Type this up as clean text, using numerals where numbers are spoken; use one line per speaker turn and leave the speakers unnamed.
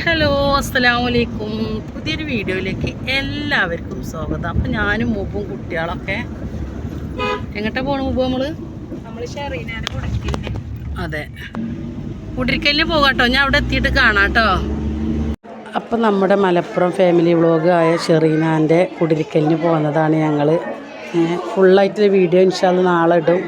Hello അസ്സലാമലൈക്കും. പുതിയൊരു വീഡിയോയിലേക്ക് എല്ലാവർക്കും സ്വാഗതം. അപ്പം ഞാനും മുമ്പും കുട്ടികളൊക്കെ എങ്ങോട്ടാ പോണ മുമ്പ് നമ്മൾ ഷെറീനാനെ കുടിക്കലിന്. അതെ, കുടിരിക്കലിന് പോകാട്ടോ. ഞാൻ അവിടെ എത്തിയിട്ട് കാണാം കേട്ടോ. അപ്പം നമ്മുടെ മലപ്പുറം ഫാമിലി വ്ളോഗ് ആയ ഷെറീനാൻ്റെ കുടിരിക്കലിന് പോകുന്നതാണ് ഞങ്ങൾ. ഫുള്ളായിട്ടുള്ള വീഡിയോ ഇൻഷാ അല്ലാഹ് നാളെ ഇടും.